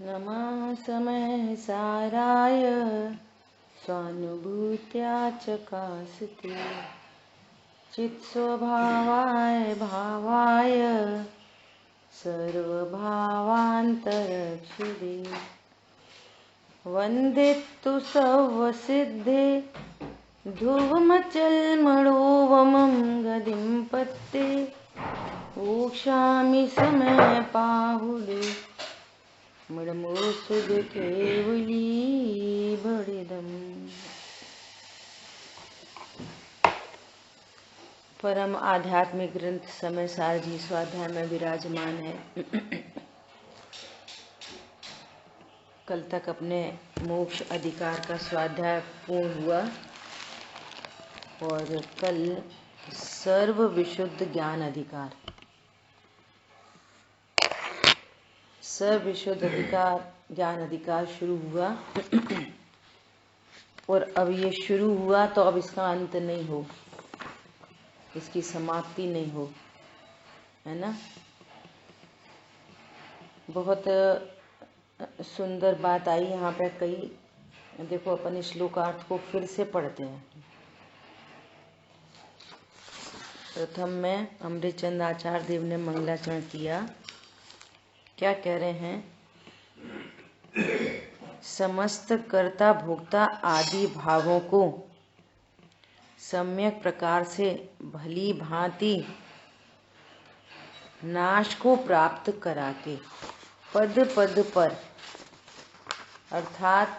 नमः समय साराय स्वानुभूत्या चकासते चित्स्वभावाय भावाय सर्वभावान्तरक्षिणे वन्दितु सर्वसिद्धे ध्रुवमचलमणोवमं गदिं पत्ते वोक्षामि समय पाहुले मृमोसुद केवली बड़िदम। परम आध्यात्मिक ग्रंथ समय सार जी स्वाध्याय में विराजमान है। कल तक अपने मोक्ष अधिकार का स्वाध्याय पूर्ण हुआ और कल सर्व विशुद्ध ज्ञान अधिकार, सर्व विशुद्ध अधिकार ज्ञान अधिकार शुरू हुआ और अब ये शुरू हुआ तो अब इसका अंत नहीं हो, इसकी समाप्ति नहीं हो, है ना। बहुत सुंदर बात आई यहाँ पे कई। देखो अपन श्लोकार्थ को फिर से पढ़ते हैं। प्रथम में अमृतचंद आचार्य देव ने मंगलाचरण किया। क्या कह रहे हैं? समस्त कर्ता भोक्ता आदि भावों को सम्यक प्रकार से भली भांति नाश को प्राप्त करा के पद पद पर अर्थात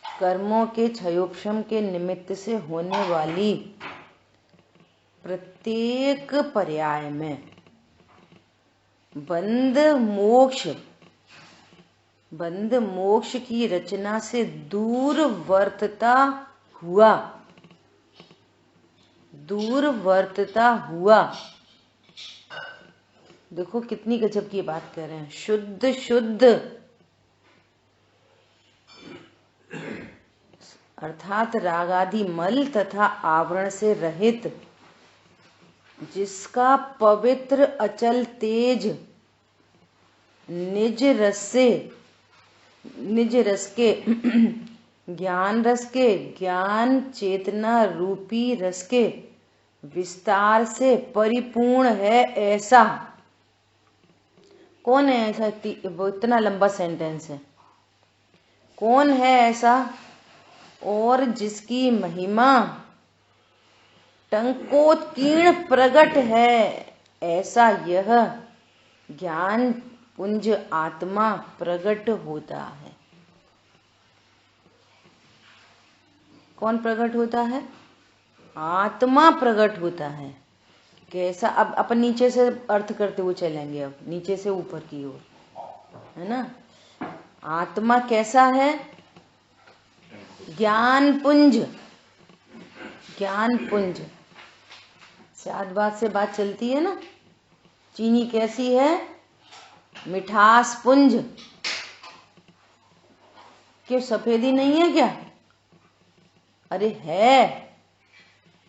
कर्मों के क्षयोपशम के निमित्त से होने वाली प्रत्येक पर्याय में बंध मोक्ष की रचना से दूर वर्तता हुआ। देखो कितनी गजब की बात कर रहे हैं। शुद्ध अर्थात रागादि मल तथा आवरण से रहित, जिसका पवित्र अचल तेज निज रस के ज्ञान रस के ज्ञान चेतना रूपी रस के विस्तार से परिपूर्ण है। ऐसा कौन है? ऐसा वो इतना लंबा सेंटेंस है। कौन है ऐसा? और जिसकी महिमा टंकोत्कीर्ण प्रकट है, ऐसा यह ज्ञान पुंज आत्मा प्रकट होता है। कौन प्रकट होता है? आत्मा प्रकट होता है। कैसा? अब अपन नीचे से अर्थ करते हुए चलेंगे, अब नीचे से ऊपर की ओर, है ना। आत्मा कैसा है? ज्ञान पुंज। शायद बात से बात चलती है ना। चीनी कैसी है? मिठास पुंज। क्यों सफेदी नहीं है क्या? अरे है,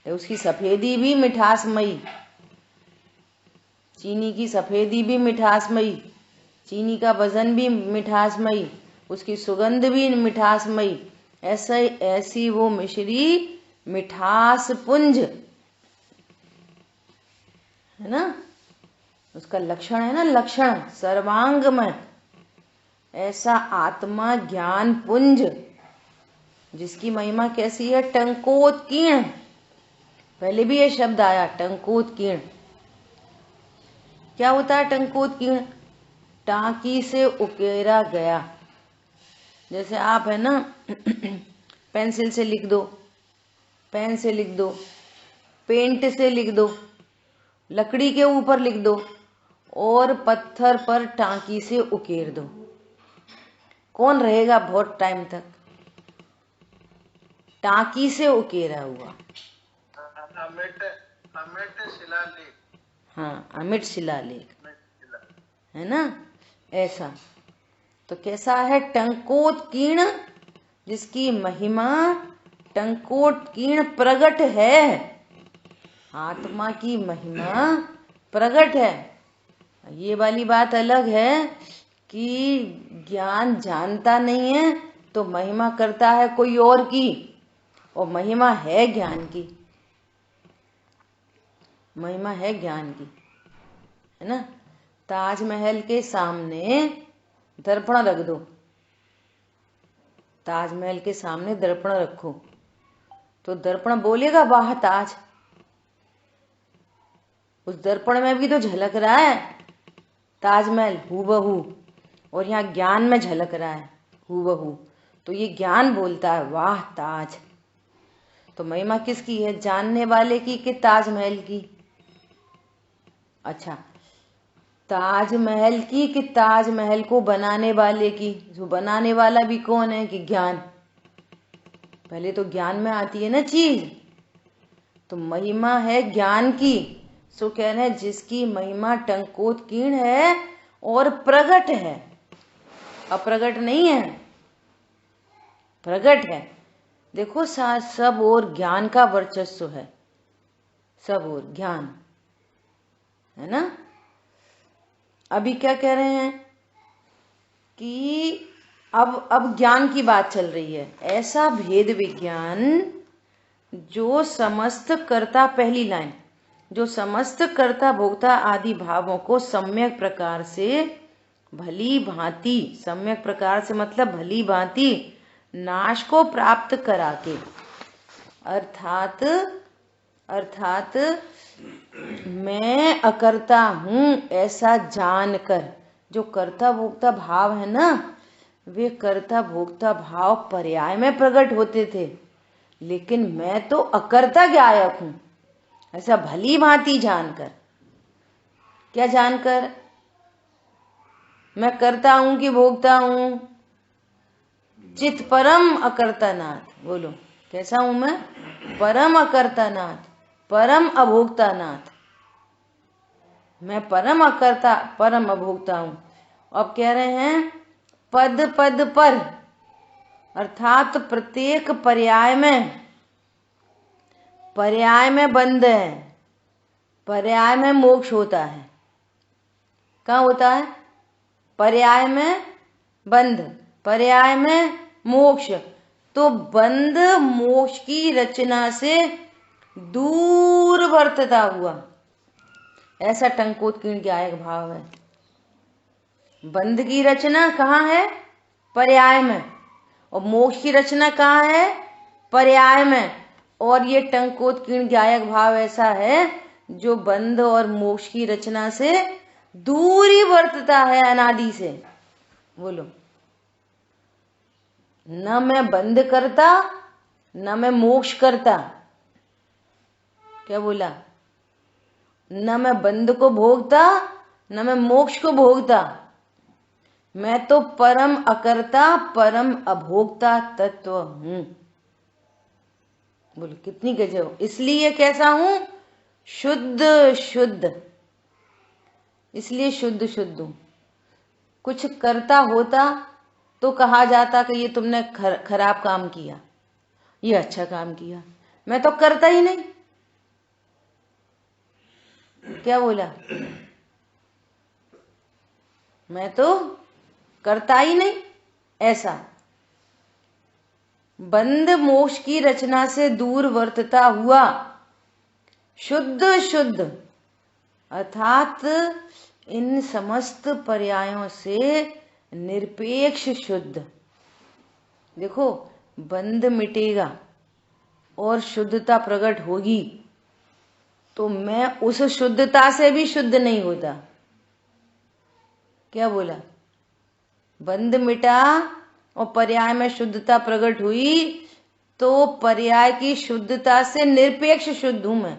उसकी सफेदी भी मिठासमयी। चीनी की सफेदी भी मिठासमयी, चीनी का वजन भी मिठासमयी, उसकी सुगंध भी मिठासमयी। ऐसी वो मिश्री मिठास पुंज है ना। उसका लक्षण है ना, लक्षण सर्वांग में। ऐसा आत्मा ज्ञान पुंज जिसकी महिमा कैसी है? टंकोत्कीर्ण। पहले भी ये शब्द आया, टंकोत्कीर्ण। क्या होता है टंकोत्कीर्ण? टांकी से उकेरा गया। जैसे आप है ना पेंसिल से लिख दो, पेन से लिख दो, पेंट से लिख दो, लकड़ी के ऊपर लिख दो और पत्थर पर टांकी से उकेर दो, कौन रहेगा बहुत टाइम तक? टांकी से उकेरा हुआ। अमिट शिलालेख। हाँ, अमिट शिलालेख है ना। ऐसा तो कैसा है? टंकोत्कीर्ण, जिसकी महिमा टंकोत्कीर्ण प्रकट है। आत्मा की महिमा प्रकट है। ये वाली बात अलग है कि ज्ञान जानता नहीं है तो महिमा करता है कोई और की, और महिमा है ज्ञान की, महिमा है ज्ञान की, है ना। ताजमहल के सामने दर्पण रख दो, ताजमहल के सामने दर्पण रखो तो दर्पण बोलेगा वाह ताज। उस दर्पण में भी तो झलक रहा है ताजमहल हूबहू, और यहाँ ज्ञान में झलक रहा है हूबहू, तो ये ज्ञान बोलता है वाह ताज। तो महिमा किसकी है, जानने वाले की कि ताजमहल की? अच्छा, ताजमहल की कि ताजमहल को बनाने वाले की? जो बनाने वाला भी कौन है कि ज्ञान। पहले तो ज्ञान में आती है ना चीज, तो महिमा है ज्ञान की। सो कह रहे हैं जिसकी महिमा टंकोत्कीर्ण है और प्रगट है, अप्रगट नहीं है, प्रगट है। देखो सब और ज्ञान का वर्चस्व है, सब और ज्ञान है ना। अभी क्या कह रहे हैं कि अब ज्ञान की बात चल रही है। ऐसा भेद विज्ञान जो समस्त कर्ता, पहली लाइन, जो समस्त कर्ता भोक्ता आदि भावों को सम्यक प्रकार से भली भांति, सम्यक प्रकार से मतलब भली भांति नाश को प्राप्त करा के, अर्थात मैं अकर्ता हूं ऐसा जानकर, जो कर्ता भोक्ता भाव है ना, वे कर्ता भोक्ता भाव पर्याय में प्रकट होते थे, लेकिन मैं तो अकर्ता ज्ञायक हूं ऐसा भली भांति जानकर। क्या जानकर? मैं करता हूं कि भोगता हूं? चित परम अकर्तानाथ। बोलो कैसा हूं मैं? परम अकर्तानाथ, परम अभोक्तानाथ। मैं परम अकर्ता परम अभोक्ता हूं। अब कह रहे हैं पद पद पर, अर्थात प्रत्येक पर्याय में बंद है, पर्याय में मोक्ष होता है। कहाँ होता है? पर्याय में बंध, पर्याय में मोक्ष। तो बंध मोक्ष की रचना से दूर वर्तता हुआ, ऐसा टंकोत्कीर्ण ज्ञायक भाव है। बंध की रचना कहाँ है? पर्याय में, और मोक्ष की रचना कहाँ है? पर्याय में। और ये टंकोत्कीर्ण ज्ञायक भाव ऐसा है जो बंध और मोक्ष की रचना से दूरी वर्तता है अनादि से। बोलो, न मैं बंध करता न मैं मोक्ष करता। क्या बोला? न मैं बंध को भोगता न मैं मोक्ष को भोगता, मैं तो परम अकर्ता परम अभोक्ता तत्व हूं। बोलो कितनी गजब। इसलिए कैसा हूं? शुद्ध शुद्ध, इसलिए शुद्ध शुद्ध हूं। कुछ करता होता तो कहा जाता कि ये तुमने खराब काम किया, ये अच्छा काम किया। मैं तो करता ही नहीं। क्या बोला? मैं तो करता ही नहीं। ऐसा बंध मोक्ष की रचना से दूर वर्तता हुआ शुद्ध शुद्ध, अर्थात इन समस्त पर्यायों से निरपेक्ष शुद्ध। देखो, बंध मिटेगा और शुद्धता प्रकट होगी, तो मैं उस शुद्धता से भी शुद्ध नहीं होता। क्या बोला? बंध मिटा और पर्याय में शुद्धता प्रकट हुई, तो पर्याय की शुद्धता से निरपेक्ष शुद्ध हूं मैं।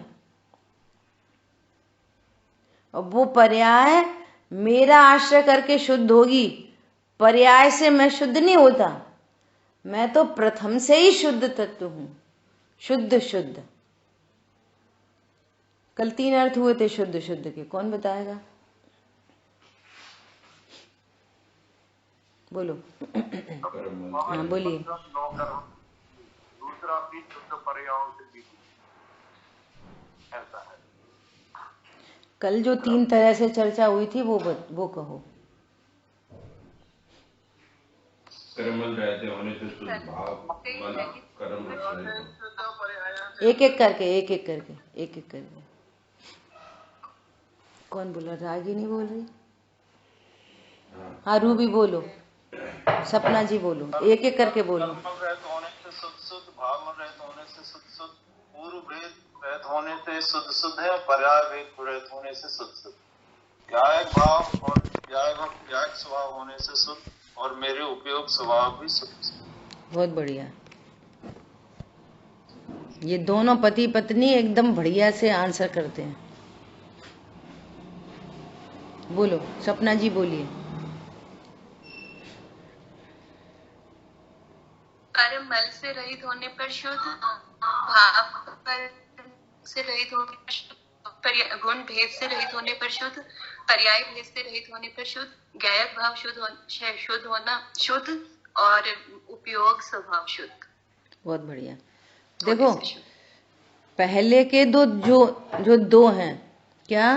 और वो पर्याय मेरा आश्रय करके शुद्ध होगी, पर्याय से मैं शुद्ध नहीं होता। मैं तो प्रथम से ही शुद्ध तत्व हूं, शुद्ध शुद्ध। कल 3 अर्थ हुए थे शुद्ध शुद्ध के, कौन बताएगा? बोलो। हाँ बोलिए। दूसरा भी शुद्ध पर्यायों से भी ऐसा है। कल जो 3 तरह से चर्चा हुई थी वो कहो। कर्मल रहते होने से शुद्ध भाव मल कर्म रहित हो। एक एक करके एक एक करके एक एक करके। कौन बोला? रागिनी बोल रही? हाँ रूबी बोलो, सपना जी बोलो, एक एक करके बोलो। कर्मल रहित होने से शुद्ध शुद्ध, भाव रहित होने से शुद्ध शुद्ध, पूर्व भेद रहित होने से शुद्ध शुद्ध है, पर्याय भेद रहित होने से शुद्ध शुद्ध, ज्ञायक भाव और ज्ञायक स्वभाव होने से शुद्ध, और मेरे उपयोग स्वभाव भी शुद्ध। बहुत बढ़िया। ये दोनों पति पत्नी एकदम बढ़िया से आंसर करते हैं। बोलो सपना जी बोलिए। कर्म मल से रहित होने पर शुद्ध, भाव से रहित होने पर शुद्ध, गुण भेद से रहित होने पर शुद्ध, पर्याय भेद से रहित होने पर शुद्ध, ज्ञायक भाव शुद्ध होना शुद्ध, और उपयोग स्वभाव शुद्ध। बहुत बढ़िया। देखो पहले के जो दो हैं, क्या?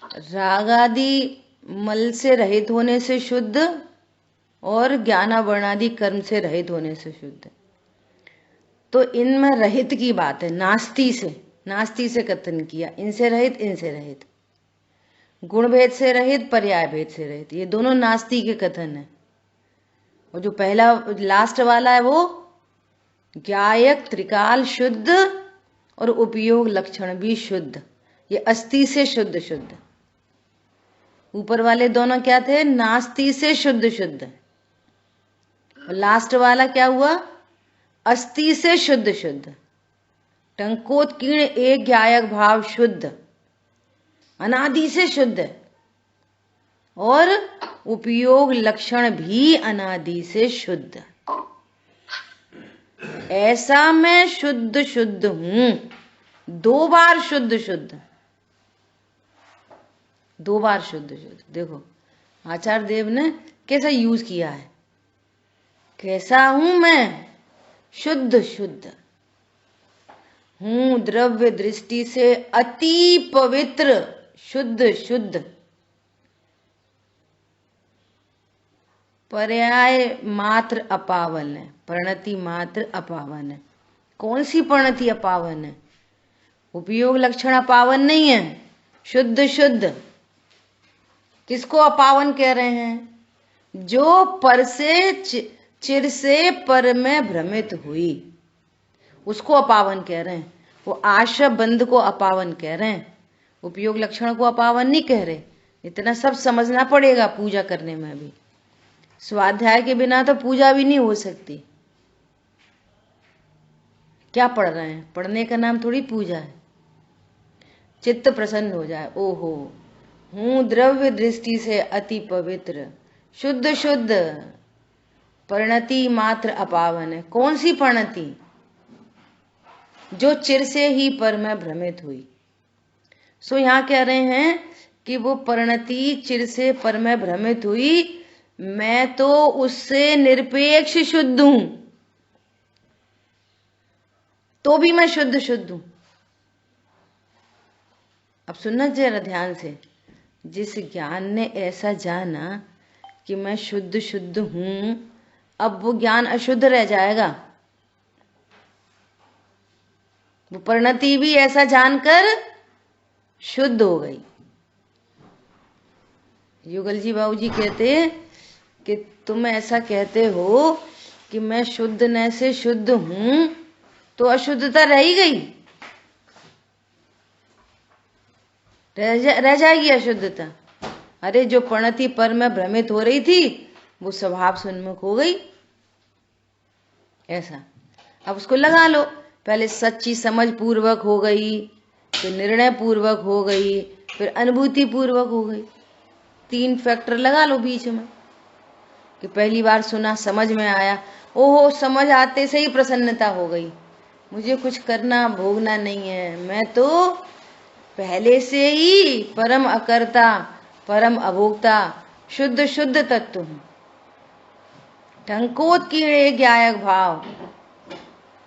रागादि मल से रहित होने से शुद्ध और ज्ञानावर्णादि कर्म से रहित होने से शुद्ध। तो इनमें रहित की बात है, नास्ति से कथन किया, इनसे रहित इनसे रहित, गुण भेद से रहित पर्याय भेद से रहित, ये दोनों नास्ति के कथन है। और जो पहला लास्ट वाला है वो ज्ञायक त्रिकाल शुद्ध और उपयोग लक्षण भी शुद्ध, ये अस्ति से शुद्ध शुद्ध। ऊपर वाले दोनों क्या थे? नास्ति से शुद्ध शुद्ध। और लास्ट वाला क्या हुआ? अस्ति से शुद्ध शुद्ध। टंकोत्कीर्ण एक ज्ञायक भाव शुद्ध, अनादि से शुद्ध, और उपयोग लक्षण भी अनादि से शुद्ध। ऐसा मैं शुद्ध शुद्ध हूं, 2 बार शुद्ध शुद्ध, 2 बार शुद्ध शुद्ध। देखो आचार्य देव ने कैसा यूज किया है, कैसा हूं मैं? शुद्ध शुद्ध हूं, द्रव्य दृष्टि से अति पवित्र, शुद्ध शुद्ध। पर्याय मात्र अपावन है, परिणति मात्र अपावन है। कौन सी परिणति अपावन है? उपयोग लक्षण अपावन नहीं है, शुद्ध शुद्ध। किसको अपावन कह रहे हैं? जो पर से चिर से पर में भ्रमित हुई, उसको अपावन कह रहे हैं। वो आश्रय बंध को अपावन कह रहे हैं, उपयोग लक्षण को अपावन नहीं कह रहे। इतना सब समझना पड़ेगा पूजा करने में भी। स्वाध्याय के बिना तो पूजा भी नहीं हो सकती। क्या पढ़ रहे हैं? पढ़ने का नाम थोड़ी पूजा है। चित्त प्रसन्न हो जाए, ओहो हूं द्रव्य दृष्टि से अति पवित्र, शुद्ध शुद्ध, परिणति मात्र अपावन है। कौन सी परिणति? जो चिर से ही पर में भ्रमित हुई। सो यहां कह रहे हैं कि वो परिणति चिर से पर में भ्रमित हुई, मैं तो उससे निरपेक्ष शुद्ध हूं, तो भी मैं शुद्ध शुद्ध हूं। अब सुनना जरा ध्यान से। जिस ज्ञान ने ऐसा जाना कि मैं शुद्ध शुद्ध हूं, अब वो ज्ञान अशुद्ध रह जाएगा। वो परिणति भी ऐसा जानकर शुद्ध हो गई। युगल जी बाबू जी कहते कि तुम ऐसा कहते हो कि मैं शुद्ध न से शुद्ध हूं, तो अशुद्धता रह ही गई, रह जाएगी अशुद्धता। अरे जो परिणति पर में भ्रमित हो रही थी, वो स्वभाव सुन्मुख हो गई। ऐसा अब उसको लगा लो। पहले सच्ची समझ पूर्वक हो गई, फिर निर्णय पूर्वक हो गई, फिर अनुभूति पूर्वक हो गई। 3 फैक्टर लगा लो बीच में कि पहली बार सुना, समझ में आया, ओहो समझ आते से ही प्रसन्नता हो गई, मुझे कुछ करना भोगना नहीं है, मैं तो पहले से ही परम अकर्ता परम अभोक्ता शुद्ध शुद्ध तत्व हूं। टंकोत्कीर्ण ज्ञायक भाव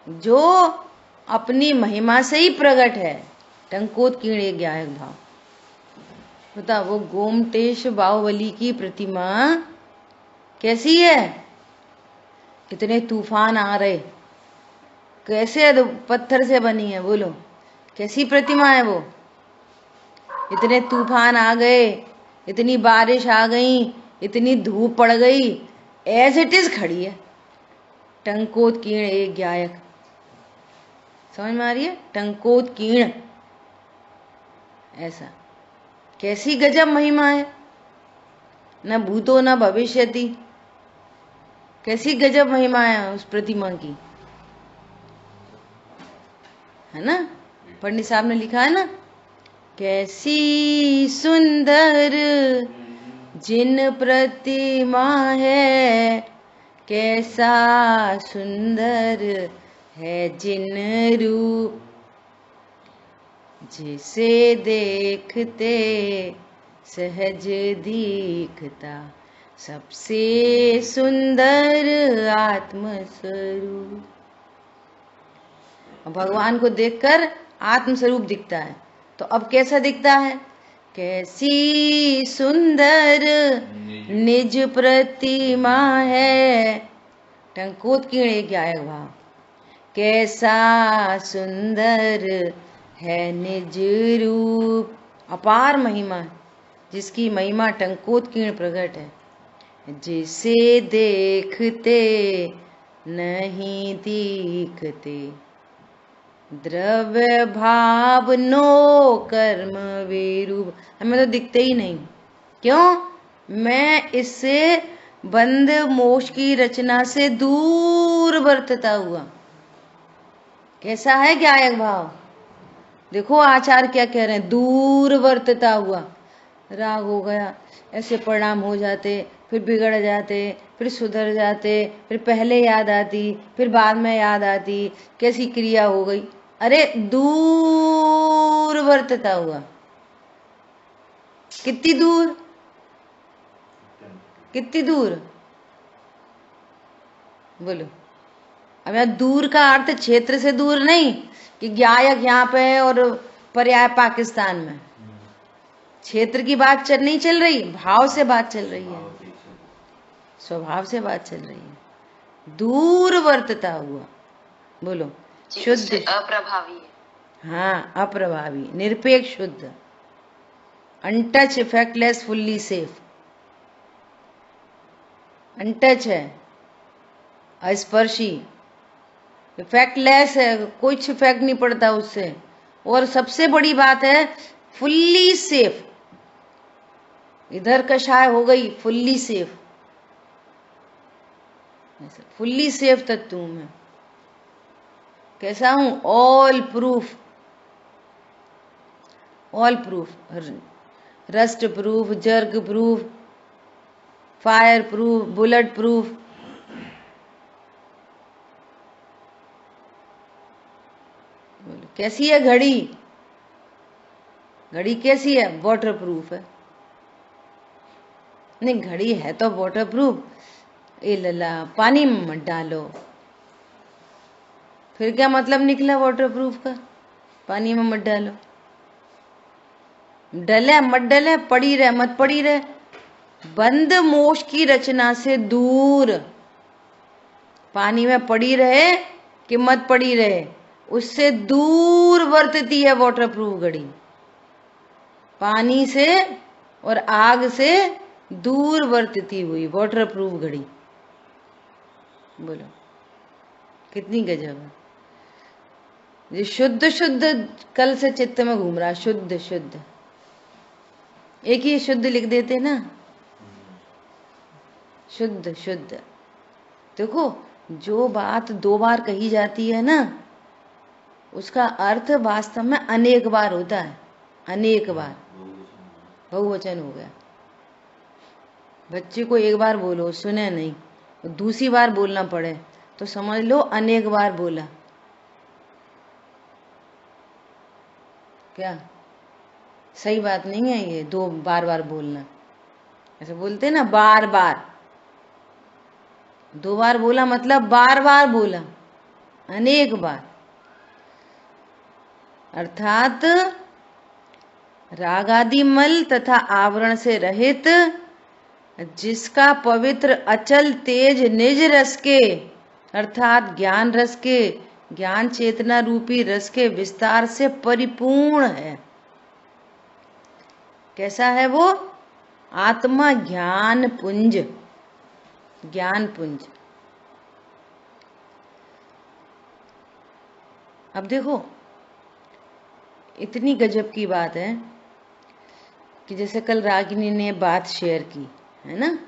जो अपनी महिमा से ही प्रकट है, टंकोत्कीर्ण ज्ञायक भाव। बता, वो गोमटेश बाहुबली की प्रतिमा कैसी है? इतने तूफान आ रहे, कैसे पत्थर से बनी है, बोलो कैसी प्रतिमा है वो। इतने तूफान आ गए, इतनी बारिश आ गई, इतनी धूप पड़ गई, एज इट इज खड़ी है। टंकोत्कीर्ण एक गायक, समझ में आ रही है, टंकोत्कीर्ण, ऐसा कैसी गजब महिमा है, न भूतो न भविष्यति, कैसी गजब महिमा है उस प्रतिमा की, है ना। पंडित साहब ने लिखा है ना, कैसी सुंदर जिन प्रतिमा है, कैसा सुंदर है जिन रूप, जिसे देखते सहज दिखता सबसे सुंदर आत्मस्वरूप। भगवान को देखकर आत्मस्वरूप दिखता है, तो अब कैसा दिखता है, कैसी सुंदर निज प्रतिमा है। टंकोत्कीर्ण एक गायक भाव, कैसा सुंदर है निज रूप, अपार महिमा, जिसकी महिमा टंकोत्कीर्ण प्रकट है, जिसे देखते नहीं दिखते, द्रव्य भाव नो कर्म विरूप, हमें तो दिखते ही नहीं, क्यों, मैं इससे बंद मोक्ष की रचना से दूर वर्तता हुआ। कैसा है गायक भाव, देखो आचार्य क्या कह रहे हैं, दूर वर्तता हुआ। राग हो गया, ऐसे परिणाम हो जाते, फिर बिगड़ जाते, फिर सुधर जाते, फिर पहले याद आती, फिर बाद में याद आती, कैसी क्रिया हो गई, अरे दूर वर्तता हुआ। कितनी दूर, कितनी दूर, बोलो। अब यहाँ दूर का अर्थ क्षेत्र से दूर नहीं कि गायक यहाँ पे है और पर्याय पाकिस्तान में, क्षेत्र की बात नहीं चल रही, भाव से बात चल रही है, स्वभाव से बात चल रही है। दूर वर्तता हुआ, बोलो, शुद्ध, अप्रभावी है, हाँ अप्रभावी, निरपेक्ष, शुद्ध, अनटच, इफेक्टलेस, फुल्ली सेफ। अनटच है, अस्पर्शी, इफेक्टलेस है, कुछ इफेक्ट नहीं पड़ता उससे, और सबसे बड़ी बात है फुल्ली सेफ, इधर कषाय हो गई, फुल्ली सेफ, फुल्ली सेफ तत्व में कैसा हूं, all proof, all proof, rust proof, jerk proof, fire proof, bullet proof, कैसी है घड़ी, घड़ी कैसी है, वाटर प्रूफ है, नहीं घड़ी है तो वाटर प्रूफ, ए लला पानी में मत डालो, फिर क्या मतलब निकला वाटर प्रूफ का, पानी में मत डालो, डले मत डले, पड़ी रहे मत पड़ी रहे, बंद मोक्ष की रचना से दूर, पानी में पड़ी रहे कि मत पड़ी रहे, उससे दूर वर्तती है वाटर प्रूफ घड़ी, पानी से और आग से दूर वर्तती हुई वाटर प्रूफ घड़ी। बोलो कितनी गजब है, ये शुद्ध शुद्ध कल से चित्त में घूम रहा, शुद्ध शुद्ध, एक ही शुद्ध लिख देते ना, शुद्ध शुद्ध। देखो जो बात दो बार कही जाती है ना, उसका अर्थ वास्तव में अनेक बार होता है, अनेक बार, बहुवचन हो गया। बच्चे को एक बार बोलो सुने नहीं, दूसरी बार बोलना पड़े तो समझ लो अनेक बार बोला, क्या सही बात नहीं है ये, दो बार बार बोलना, ऐसे बोलते ना बार बार, दो बार बोला मतलब बार बार बोला, अनेक बार, अर्थात रागादि मल तथा आवरण से रहित, जिसका पवित्र अचल तेज निज रस के अर्थात ज्ञान रस के, ज्ञान चेतना रूपी रस के विस्तार से परिपूर्ण है। कैसा है वो? आत्मा ज्ञान पुंज, ज्ञान पुंज। अब देखो, इतनी गजब की बात है कि जैसे कल रागिनी ने बात शेयर की है ना,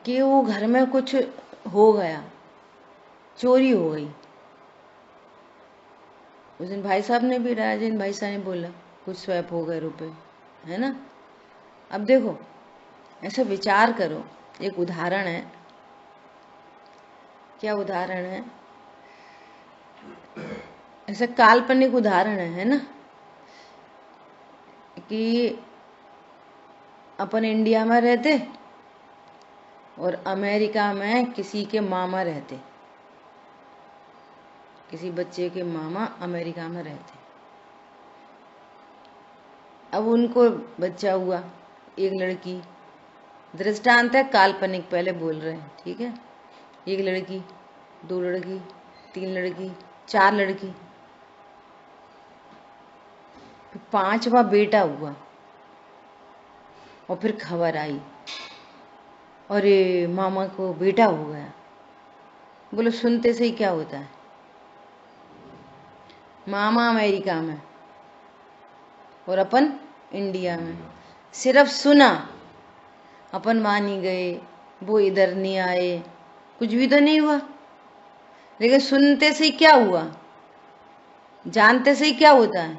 कि वो घर में कुछ हो गया, चोरी हो गई। उस दिन भाई साहब ने भी, राजन भाई साहब ने बोला कुछ स्वैप हो गए रुपए, है ना। अब देखो, ऐसा विचार करो, एक उदाहरण है। क्या उदाहरण है? ऐसा काल्पनिक उदाहरण है ना, कि अपन इंडिया में रहते और अमेरिका में किसी के मामा रहते, किसी बच्चे के मामा अमेरिका में रहते। अब उनको बच्चा हुआ, एक लड़की, दृष्टांत है काल्पनिक, पहले बोल रहे हैं, ठीक है। एक लड़की, 2 लड़की, 3 लड़की, 4 लड़की, 5वां बेटा हुआ। और फिर खबर आई, अरे मामा को बेटा हो गया। बोलो सुनते से ही क्या होता है? मामा अमेरिका में और अपन इंडिया में। सिर्फ सुना, अपन मानी गए, वो इधर नहीं आए, कुछ भी तो नहीं हुआ। लेकिन सुनते से ही क्या हुआ? जानते से ही क्या होता है?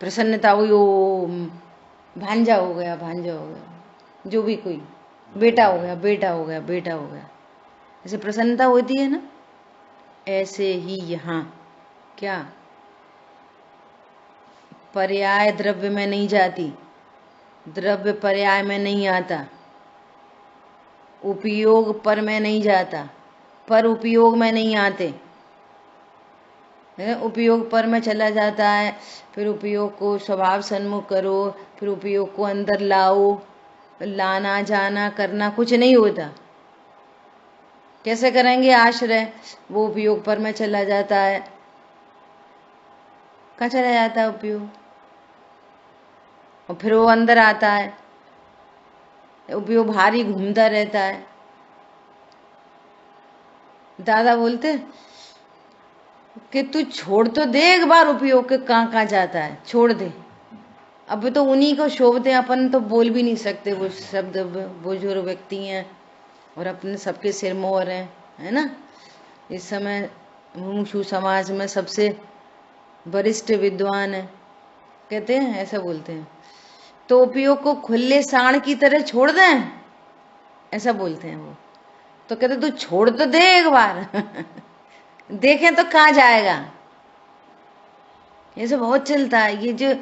प्रसन्नता हुई, ओ भांजा हो गया, भांजा हो गया, जो भी कोई बेटा हो गया, बेटा हो गया, बेटा हो गया, ऐसे प्रसन्नता होती है ना। ऐसे ही यहाँ क्या पर्याय द्रव्य में नहीं जाती, द्रव्य पर्याय में नहीं आता, उपयोग पर में नहीं जाता, पर उपयोग में नहीं आते, उपयोग पर में चला जाता है। फिर उपयोग को स्वभाव सन्मुख करो, फिर उपयोग को अंदर लाओ, लाना जाना करना कुछ नहीं होता। कैसे करेंगे आश्रय? वो उपयोग पर में चला जाता है। कहाँ चला जाता है उपयोग? और फिर वो अंदर आता है, उपयोग भारी घूमता रहता है। दादा बोलते कि तू छोड़ तो दे एक बार उपयोग के, कहाँ कहाँ जाता है, छोड़ दे। अब तो उन्हीं को शोभते, अपन तो बोल भी नहीं सकते वो शब्द, बुजुर्ग व्यक्ति हैं और अपने सबके सिर मोहर हैं, है ना। इस समय मुमुक्षु समाज में सबसे वरिष्ठ विद्वान है, कहते हैं, ऐसा बोलते हैं। तो उपयोग को खुले साण की तरह छोड़ दें, ऐसा बोलते हैं वो। तो कहते तू छोड़ तो दे एक बार देखें तो कहाँ जाएगा। ऐसे बहुत चलता है ये, जो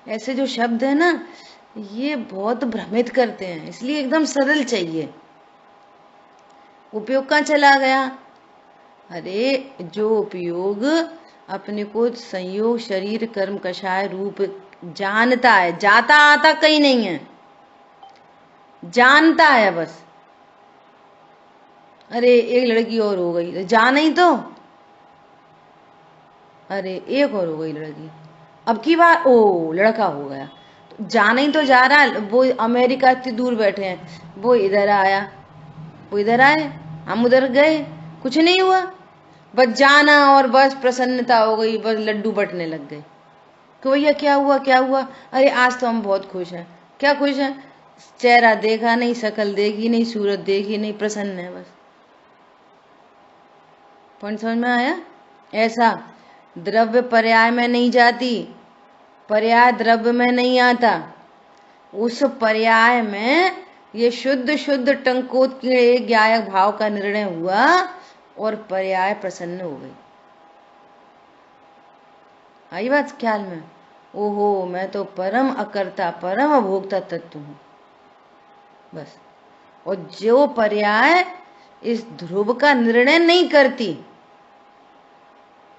ऐसे जो शब्द है ना, ये बहुत भ्रमित करते हैं। इसलिए एकदम सरल चाहिए। उपयोग कहाँ चला गया? अरे जो उपयोग अपने को संयोग शरीर कर्म कषाय रूप जानता है, जाता आता कहीं नहीं है, जानता है बस। अरे एक लड़की और हो गई, जाना ही तो। अरे एक और हो गई लड़की, अब की बार ओ लड़का हो गया, तो जाना ही तो जा रहा है। वो अमेरिका इतनी दूर बैठे हैं, वो इधर आया, वो इधर आए, हम उधर गए, कुछ नहीं हुआ, बस जाना और बस प्रसन्नता हो गई, बस लड्डू बटने लग गए कि भैया क्या हुआ, क्या हुआ? अरे आज तो हम बहुत खुश हैं। क्या खुश हैं? चेहरा देखा नहीं, शकल देखी नहीं, सूरत देखी नहीं, प्रसन्न है बस। पॉइंट समझ में आया? ऐसा द्रव्य पर्याय में नहीं जाती, पर्याय द्रव्य में नहीं आता। उस पर्याय में ये शुद्ध शुद्ध टंकोत्कीर्ण ज्ञायक भाव का निर्णय हुआ और पर्याय प्रसन्न हो गई। आई बात ख्याल में? ओहो, मैं तो परम अकर्ता परम अभोक्ता तत्व हूं बस। और जो पर्याय इस ध्रुव का निर्णय नहीं करती,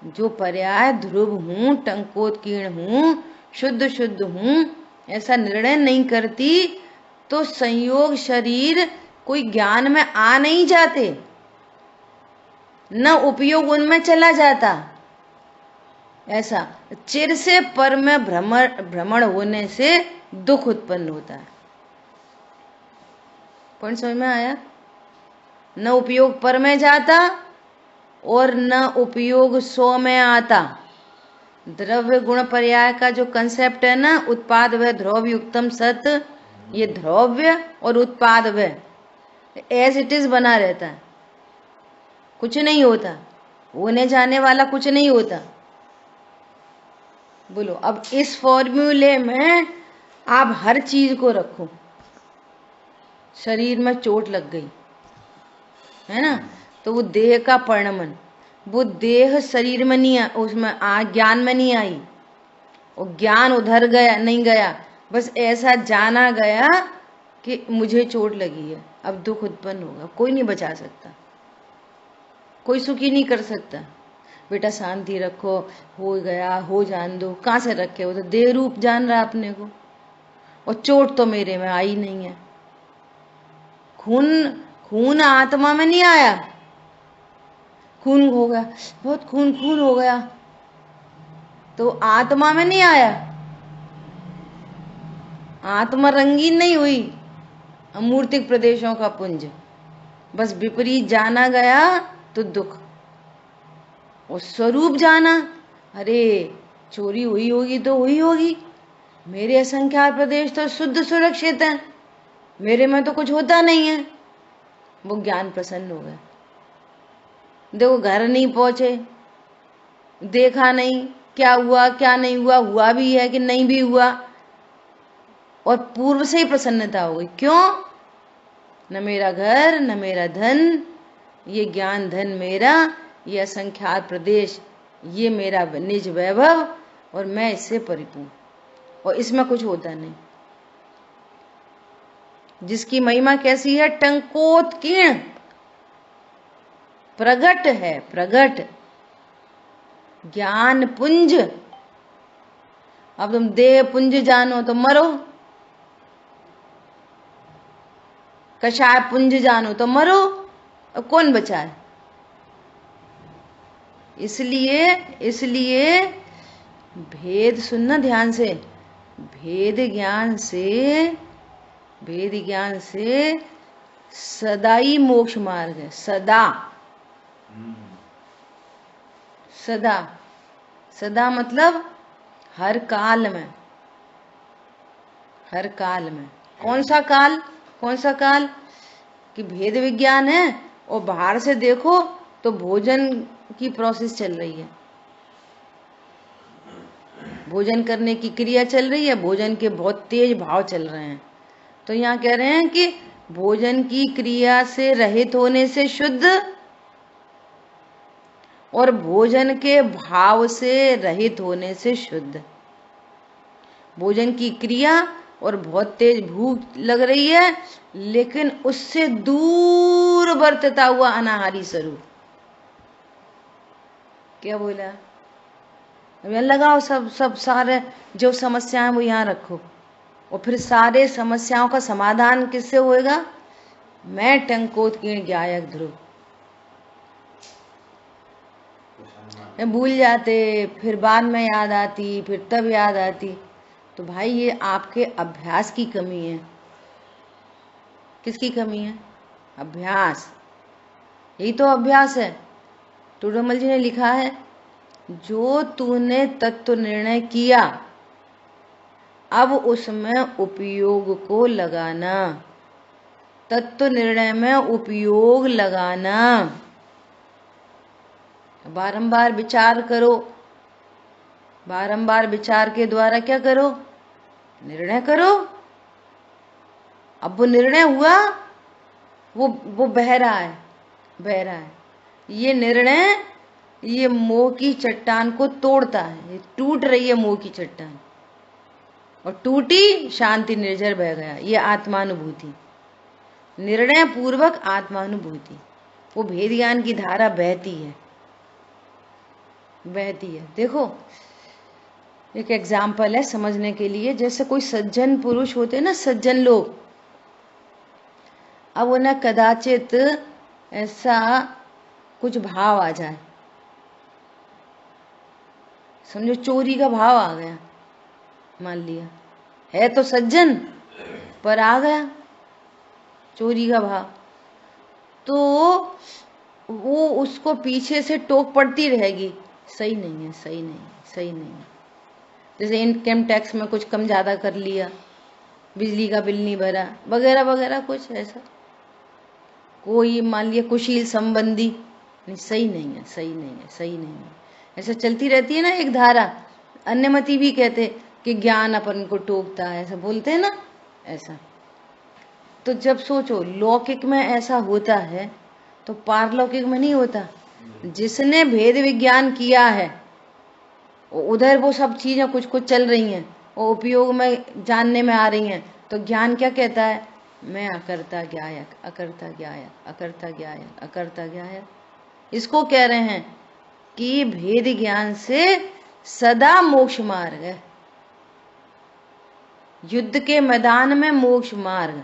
जो पर्याय ध्रुव हूं, टंकोत्कीर्ण हूं, शुद्ध शुद्ध हूं, ऐसा निर्णय नहीं करती, तो संयोग शरीर कोई ज्ञान में आ नहीं जाते, न उपयोग उनमें चला जाता। ऐसा चिर से पर में भ्रमण होने से दुख उत्पन्न होता है। पॉइंट समझ में आया? न उपयोग पर में जाता और न उपयोग सो में आता। द्रव्य गुण पर्याय का जो कंसेप्ट है ना, उत्पाद व द्रव्य युक्तम सत, ये द्रव्य और उत्पाद व एज इट इज बना रहता है, कुछ नहीं होता, होने जाने वाला कुछ नहीं होता। बोलो, अब इस फॉर्मूले में आप हर चीज को रखो। शरीर में चोट लग गई है ना, तो वो देह का परिणमन, वो देह शरीर में नहीं उसमें ज्ञान में नहीं आई, और ज्ञान उधर गया नहीं गया, बस ऐसा जाना गया कि मुझे चोट लगी है, अब दुख उत्पन्न होगा। कोई नहीं बचा सकता, कोई सुखी नहीं कर सकता। बेटा शांति रखो, हो गया, हो जान दो, कहाँ से रखे? वो तो देह रूप जान रहा अपने को, और चोट तो मेरे में आई नहीं है। खून आत्मा में नहीं आया, खून हो गया, बहुत खून हो गया, तो आत्मा में नहीं आया। आत्मा रंगीन नहीं हुई, अमूर्तिक प्रदेशों का पुंज, बस विपरीत जाना गया तो दुख। और स्वरूप जाना, अरे चोरी हुई होगी तो हुई होगी, मेरे असंख्यात प्रदेश तो शुद्ध सुरक्षित हैं, मेरे में तो कुछ होता नहीं है। वो ज्ञान प्रसन्न हो गया। देखो, घर नहीं पहुंचे, देखा नहीं क्या हुआ क्या नहीं हुआ, हुआ भी है कि नहीं भी हुआ, और पूर्व से ही प्रसन्नता हो गई। क्यों? न मेरा घर, न मेरा धन, ये ज्ञान धन मेरा, ये असंख्यात प्रदेश, ये मेरा निज वैभव, और मैं इससे परिपूर्ण, और इसमें कुछ होता नहीं। जिसकी महिमा कैसी है? टंकोत्कीर्ण, प्रगट है, प्रगट ज्ञान पुंज। अब तुम देह पुंज जानो तो मरो, कषाय पुंज जानो तो मरो, अब कौन बचा है? इसलिए भेद सुनना ध्यान से। भेद ज्ञान से सदाई मोक्ष मार्ग है। सदा मतलब हर काल में। कौन सा काल? कि भेद विज्ञान है, और बाहर से देखो तो भोजन की प्रोसेस चल रही है, भोजन करने की क्रिया चल रही है, भोजन के बहुत तेज भाव चल रहे हैं। तो यहाँ कह रहे हैं कि भोजन की क्रिया से रहित होने से शुद्ध, और भोजन के भाव से रहित होने से शुद्ध। भोजन की क्रिया और बहुत तेज भूख लग रही है, लेकिन उससे दूर बरतता हुआ अनाहारी स्वरूप। क्या बोला? अब यहाँ लगाओ, सब सारे जो समस्याएं वो यहाँ रखो, और फिर सारे समस्याओं का समाधान किससे होएगा? मैं टंकोत्कीर्ण ज्ञायक ध्रुव। भूल जाते, फिर बाद में याद आती, फिर तब याद आती। तो भाई ये आपके अभ्यास की कमी है। किसकी कमी है? अभ्यास। यही तो अभ्यास है। टूडमल जी ने लिखा है, जो तूने तत्व निर्णय किया, अब उसमें उपयोग को लगाना। तत्व निर्णय में उपयोग लगाना, बारंबार विचार करो। बारंबार विचार के द्वारा क्या करो? निर्णय करो। अब वो निर्णय हुआ, वो बह रहा है। ये निर्णय, ये मोह की चट्टान को तोड़ता है। टूट रही है मोह की चट्टान, और टूटी, शांति निर्झर बह गया। ये आत्मानुभूति, निर्णय पूर्वक आत्मानुभूति, वो भेद ज्ञान की धारा बहती है। देखो, एक एग्जाम्पल है समझने के लिए। जैसे कोई सज्जन पुरुष होते हैं ना, सज्जन लोग, अब उन्हें कदाचित ऐसा कुछ भाव आ जाए, समझो चोरी का भाव आ गया, मान लिया है तो सज्जन पर आ गया चोरी का भाव, तो वो उसको पीछे से टोक पड़ती रहेगी, सही नहीं है, सही नहीं है, सही नहीं है। जैसे इनकम टैक्स में कुछ कम ज्यादा कर लिया, बिजली का बिल नहीं भरा, वगैरह वगैरह, कुछ ऐसा कोई मान लिया कुशील संबंधी, नहीं सही नहीं है, सही नहीं है, सही नहीं है, ऐसा चलती रहती है ना एक धारा। अन्यमति भी कहते कि ज्ञान अपन को टोकता है, ऐसा बोलते हैं ना, ऐसा। तो जब सोचो लौकिक में ऐसा होता है तो पारलौकिक में नहीं होता। जिसने भेद विज्ञान किया है उधर वो सब चीजें कुछ कुछ चल रही हैं, वो उपयोग में जानने में आ रही हैं, तो ज्ञान क्या कहता है? मैं अकर्ता ज्ञायक, अकर्ता ज्ञायक, अकर्ता ज्ञायक, अकर्ता ज्ञायक। इसको कह रहे हैं कि भेद ज्ञान से सदा मोक्ष मार्ग है, युद्ध के मैदान में मोक्ष मार्ग,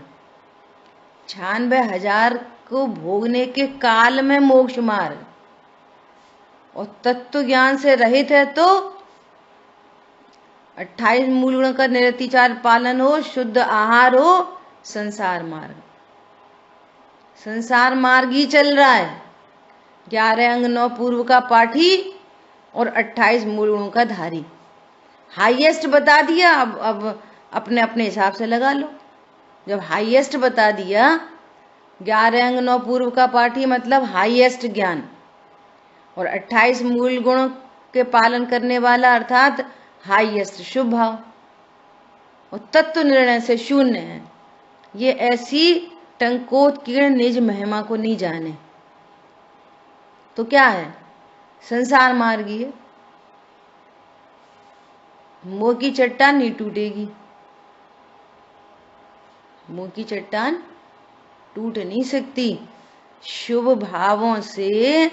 96,000 को भोगने के काल में मोक्ष मार्ग, और तत्व ज्ञान से रहित है तो 28 मूल गुणों का निरतिचार पालन हो, शुद्ध आहार हो, संसार मार्ग। संसार मार्ग ही चल रहा है, 11 अंग 9 पूर्व का पाठी और 28 मूल गुणों का धारी। हाईएस्ट बता दिया, अब अपने अपने हिसाब से लगा लो। जब हाईएस्ट बता दिया, 11 अंग 9 पूर्व का पाठी मतलब हाईएस्ट ज्ञान, और 28 मूल गुणों के पालन करने वाला अर्थात हाईएस्ट शुभ भाव, और तत्व निर्णय से शून्य है। ये ऐसी टंकोत्कीर्ण निज महिमा को नहीं जाने तो क्या है? संसार मार्गी है। मोह की चट्टान नहीं टूटेगी, मोह की चट्टान टूट नहीं सकती। शुभ भावों से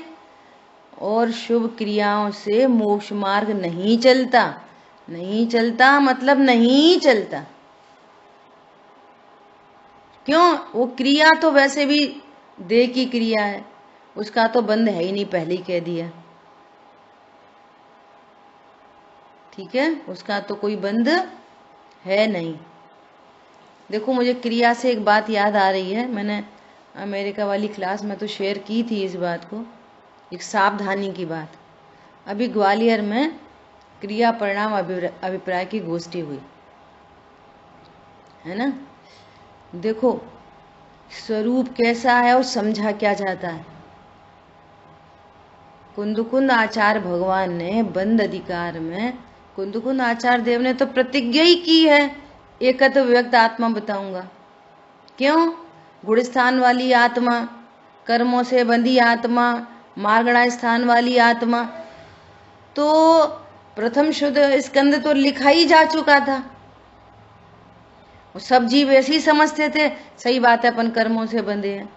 और शुभ क्रियाओं से मोक्ष मार्ग नहीं चलता, नहीं चलता मतलब नहीं चलता। क्यों? वो क्रिया तो वैसे भी देह की क्रिया है, उसका तो बंध है ही नहीं, पहले ही कह दिया, ठीक है, उसका तो कोई बंध है नहीं। देखो मुझे क्रिया से एक बात याद आ रही है, मैंने अमेरिका वाली क्लास में तो शेयर की थी इस बात को, एक सावधानी की बात। अभी ग्वालियर में क्रिया परिणाम अभिप्राय की गोष्ठी हुई है ना। देखो स्वरूप कैसा है और समझा क्या जाता है। कुंदकुंद आचार्य भगवान ने बंद अधिकार में, कुंदकुंद आचार्य देव ने तो प्रतिज्ञा ही की है, एकत्व व्यक्त आत्मा बताऊंगा। क्यों? गुणस्थान वाली आत्मा, कर्मों से बंधी आत्मा, मार्गणा स्थान वाली आत्मा, तो प्रथम शुद्ध स्कंद तो लिखा ही जा चुका था। सब जीव ऐसे ही समझते थे, सही बात है अपन कर्मों से बंधे हैं,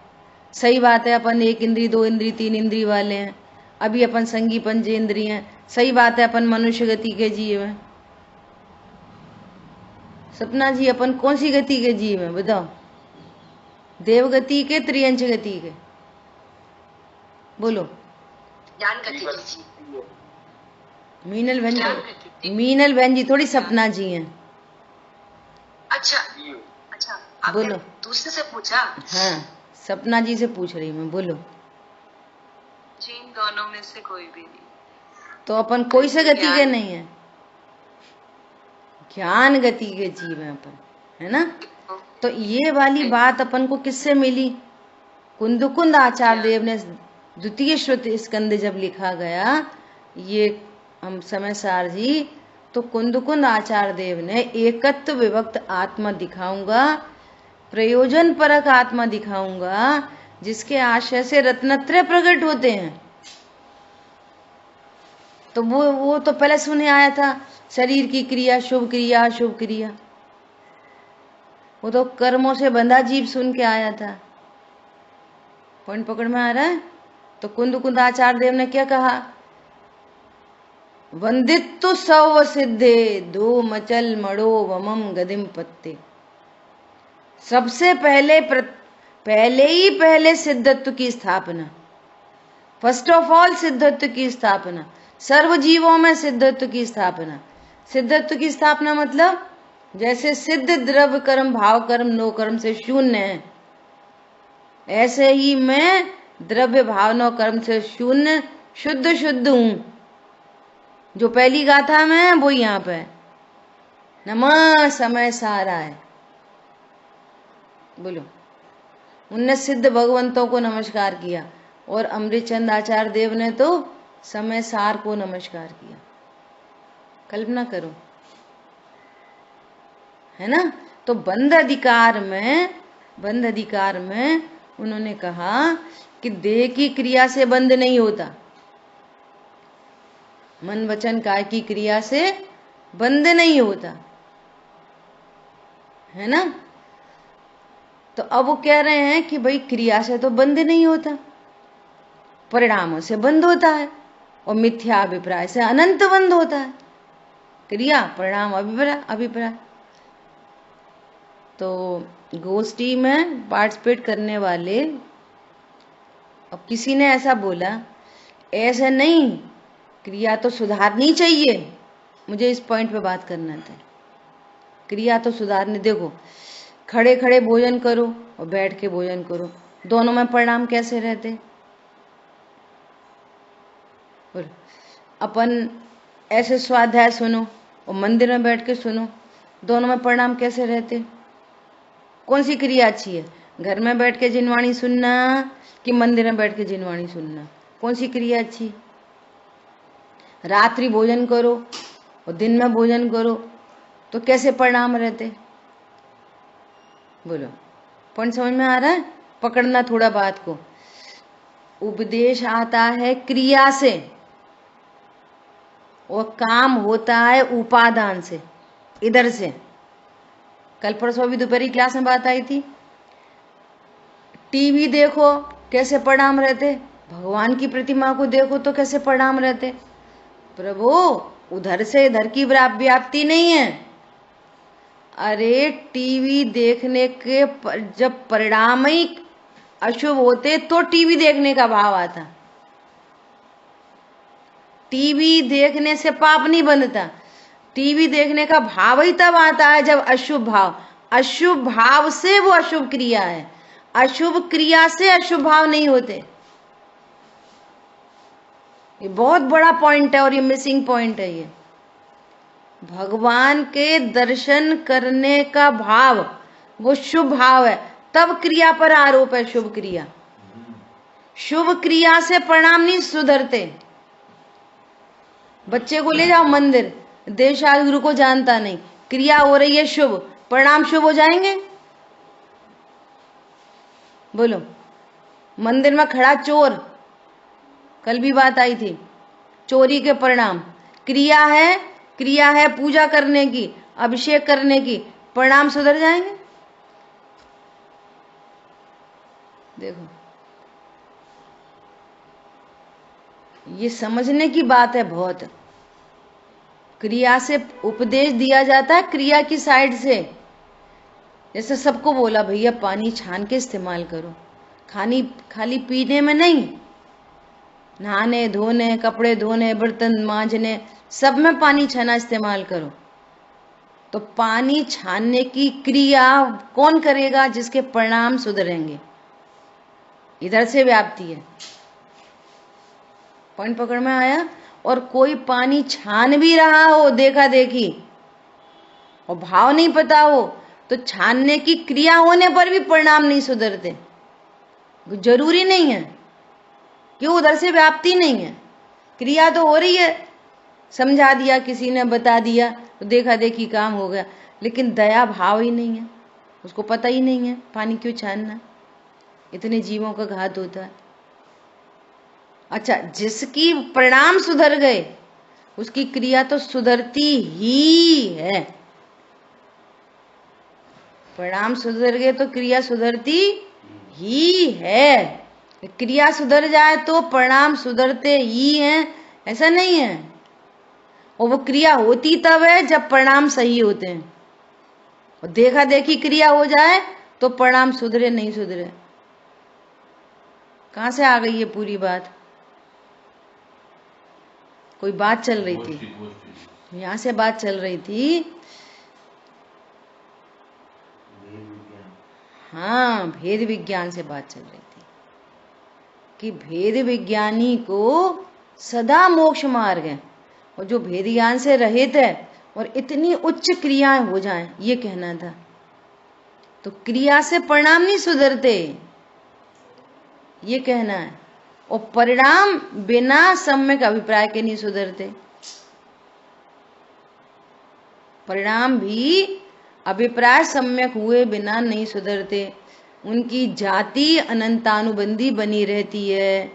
सही बात है अपन 1 इंद्री 2 इंद्री 3 इंद्री वाले हैं, अभी अपन संगी पंचेंद्री हैं, सही बात है अपन मनुष्य गति के जीव हैं। सपना जी अपन कौन सी गति के जीव हैं बताओ? देव गति के, त्रियंच गति के? बोलो। ज्ञान गति की। मीनल बहन जी थोड़ी सपना जी हैं। अच्छा आपने बोलो। दूसरे से पूछा? हाँ, सपना जी से पूछ रही मैं, बोलो। जी इन दोनों में से कोई भी नहीं। तो अपन कोई से गति के नहीं है, ज्ञान गति के जीव हैं अपन, है ना। तो ये वाली बात अपन को किससे मिली? कुंदकुंद आचार्य देव ने द्वितीय श्रुति स्कंद जब लिखा गया, ये हम समय सार जी, तो कुंदकुंद आचार्य देव ने एकत्व विभक्त आत्मा दिखाऊंगा, प्रयोजन परक आत्मा दिखाऊंगा, जिसके आशय से रत्नत्रय प्रकट होते हैं। तो वो तो पहले सुने आया था, शरीर की क्रिया शुभ क्रिया अशुभ क्रिया, वो तो कर्मों से बंधा जीव सुन के आया था। पॉइंट पकड़ में आ रहा है? तो कुंदकुंद आचार्य देव ने क्या कहा? वंदित्तु सव सिद्धे दो मचल मड़ो वमम गदिम पत्ते। सबसे पहले पहले ही पहले सिद्धत्व की स्थापना, फर्स्ट ऑफ ऑल सिद्धत्व की स्थापना, सर्व जीवों में सिद्धत्व की स्थापना। सिद्धत्व की स्थापना मतलब जैसे सिद्ध द्रव्य कर्म भाव कर्म नो कर्म से शून्य है, ऐसे ही मैं द्रव्य भाव नो कर्म से शून्य शुद्ध शुद्ध हूं। जो पहली गाथा में है वो यहाँ पे नमः समय सारा है। बोलो, उनने सिद्ध भगवंतों को नमस्कार किया और अमृतचंद आचार्य देव ने तो समय सार को नमस्कार किया। कल्पना करो, है ना। तो बंध अधिकार में उन्होंने कहा कि देह की क्रिया से बंध नहीं होता, मन वचन काय की क्रिया से बंध नहीं होता, है ना। तो अब वो कह रहे हैं कि भाई क्रिया से तो बंध नहीं होता, परिणामों से बंध होता है, और मिथ्या अभिप्राय से अनंत बंध होता है। क्रिया परिणाम अभिप्राय। तो गोष्ठी में पार्टिसिपेट करने वाले, अब किसी ने ऐसा बोला, ऐसा नहीं, क्रिया तो सुधारनी चाहिए। मुझे इस पॉइंट पे बात करना था, क्रिया तो सुधारने। देखो, खड़े खड़े भोजन करो और बैठ के भोजन करो, दोनों में परिणाम कैसे रहते। अपन ऐसे स्वाध्याय सुनो और मंदिर में बैठ के सुनो, दोनों में परिणाम कैसे रहते। कौन सी क्रिया अच्छी है, घर में बैठ के जिनवाणी सुनना कि मंदिर में बैठ के जिनवाणी सुनना, कौन सी क्रिया अच्छी। रात्रि भोजन करो और दिन में भोजन करो तो कैसे परिणाम रहते। बोलो, पॉइंट समझ में आ रहा है। पकड़ना थोड़ा बात को। उपदेश आता है क्रिया से और काम होता है उपादान से, इधर से। कल परसों भी दोपहरी क्लास में बात आई थी, टीवी देखो कैसे परिणाम रहते, भगवान की प्रतिमा को देखो तो कैसे परिणाम रहते। प्रभु, उधर से इधर की व्याप्ति नहीं है। अरे टीवी देखने के जब परिणाम ही अशुभ होते तो टीवी देखने का भाव आता। टीवी देखने से पाप नहीं बनता, टीवी देखने का भाव ही तब आता है जब अशुभ भाव, अशुभ भाव से वो अशुभ क्रिया है, अशुभ क्रिया से अशुभ भाव नहीं होते। ये बहुत बड़ा पॉइंट है और ये मिसिंग पॉइंट है। ये भगवान के दर्शन करने का भाव वो शुभ भाव है, तब क्रिया पर आरोप है शुभ क्रिया। शुभ क्रिया से परिणाम नहीं सुधरते। बच्चे को ले जाओ मंदिर, देवशास्त्र गुरु को जानता नहीं, क्रिया हो रही है शुभ, परिणाम शुभ हो जाएंगे। बोलो, मंदिर में खड़ा चोर, कल भी बात आई थी, चोरी के परिणाम, क्रिया है पूजा करने की, अभिषेक करने की, परिणाम सुधर जाएंगे। देखो, ये समझने की बात है बहुत। क्रिया से उपदेश दिया जाता है, क्रिया की साइड से। जैसे सबको बोला भैया पानी छान के इस्तेमाल करो, खाली पीने में नहीं, नहाने धोने, कपड़े धोने, बर्तन मांजने, सब में पानी छाना इस्तेमाल करो। तो पानी छानने की क्रिया कौन करेगा, जिसके परिणाम सुधरेंगे। इधर से व्याप्ति है। पॉइंट पकड़ में आया। और कोई पानी छान भी रहा हो देखा देखी और भाव नहीं पता हो, तो छानने की क्रिया होने पर भी परिणाम नहीं सुधरते। जरूरी नहीं है, क्यों, उधर से व्याप्ति नहीं है, क्रिया तो हो रही है, समझा दिया किसी ने, बता दिया तो देखा देखी काम हो गया, लेकिन दया भाव ही नहीं है, उसको पता ही नहीं है पानी क्यों छानना, इतने जीवों का घात होता है। अच्छा, जिसकी परिणाम सुधर गए उसकी क्रिया तो सुधरती ही है। परिणाम सुधर गए तो क्रिया सुधरती ही है। क्रिया सुधर जाए तो परिणाम सुधरते ही हैं, ऐसा नहीं है। और वो क्रिया होती तब है जब परिणाम सही होते हैं। और देखा देखी क्रिया हो जाए तो परिणाम सुधरे नहीं सुधरे, कहाँ से आ गई ये पूरी बात? कोई बात चल रही थी, यहाँ से बात चल रही थी। हाँ, भेद विज्ञान से बात चल रही थी कि भेद विज्ञानी को सदा मोक्ष मार्ग है, और जो भेद ज्ञान से रहित है और इतनी उच्च क्रियाएं हो जाएं, ये कहना था। तो क्रिया से परिणाम नहीं सुधरते, ये कहना है। और परिणाम बिना सम्यक अभिप्राय के नहीं सुधरते। परिणाम भी अभिप्राय सम्यक हुए बिना नहीं सुधरते। उनकी जाति अनंतानुबंधी बनी रहती है।